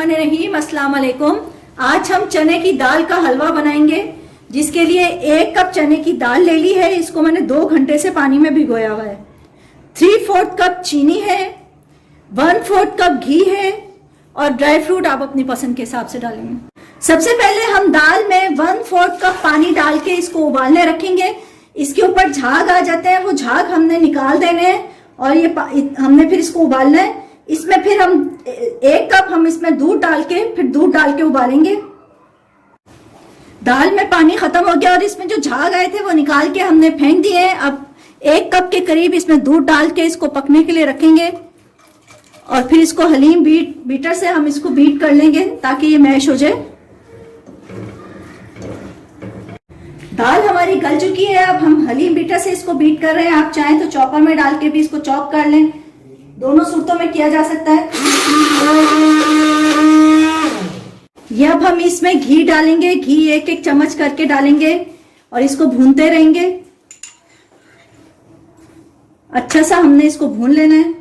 बिस्मिल्लाहिर्रहमानिर्रहीम। अस्सलाम वालेकुम। आज हम चने की दाल का हलवा बनाएंगे, जिसके लिए 1 कप चने की दाल ले ली है। इसको मैंने 2 घंटे से पानी में भिगोया हुआ है। 3/4 कप चीनी है, 1/4 कप घी है और ड्राई फ्रूट आप अपनी पसंद के हिसाब से डालेंगे। सबसे पहले हम दाल में 1/4 कप पानी डाल के इसको उबालने रखेंगे। इसके ऊपर झाग आ जाते हैं, वो झाग हमने निकाल देने हैं और ये हमने फिर इसको उबालना है। इसमें फिर हम 1 कप हम इसमें दूध डाल के उबालेंगे। दाल में पानी खत्म हो गया और इसमें जो झाग आए थे वो निकाल के हमने फेंक दिए हैं। अब 1 कप के करीब इसमें दूध डाल के इसको पकने के लिए रखेंगे और फिर इसको हलीम बीटर से हम इसको बीट कर लेंगे ताकि ये मैश हो जाए। दाल हमारी गल चुकी है। अब हम हलीम बीटर से इसको बीट कर रहे हैं। आप चाहें तो चॉपर में डाल के भी इसको चॉप कर लें, दोनों सूरतों में किया जा सकता है। ये अब हम इसमें घी डालेंगे। घी 1-1 चम्मच करके डालेंगे और इसको भूनते रहेंगे। अच्छा सा हमने इसको भून लेना है।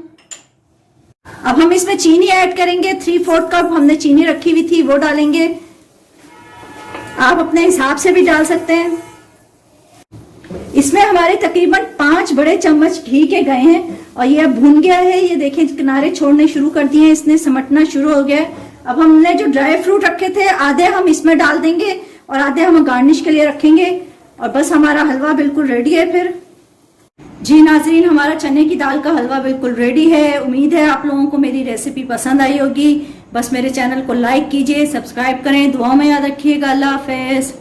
अब हम इसमें चीनी ऐड करेंगे। 3/4 कप हमने चीनी रखी हुई थी, वो डालेंगे। आप अपने हिसाब से भी डाल सकते हैं। इसमें हमारे तकरीबन 5 बड़े चम्मच घी के गए हैं और ये अब भून गया है। ये देखें किनारे छोड़ने शुरू कर दिए हैं, इसने समटना शुरू हो गया है। अब हमने जो ड्राई फ्रूट रखे थे आधे हम इसमें डाल देंगे और आधे हम गार्निश के लिए रखेंगे और बस हमारा हलवा बिल्कुल रेडी है। फिर जी नाजरीन, हमारा चने की दाल का हलवा बिल्कुल रेडी है। उम्मीद है आप लोगों को मेरी रेसिपी पसंद आई होगी। बस मेरे चैनल को लाइक कीजिए, सब्सक्राइब करें, दुआओं में याद रखिएगा। अल्लाह हाफिज।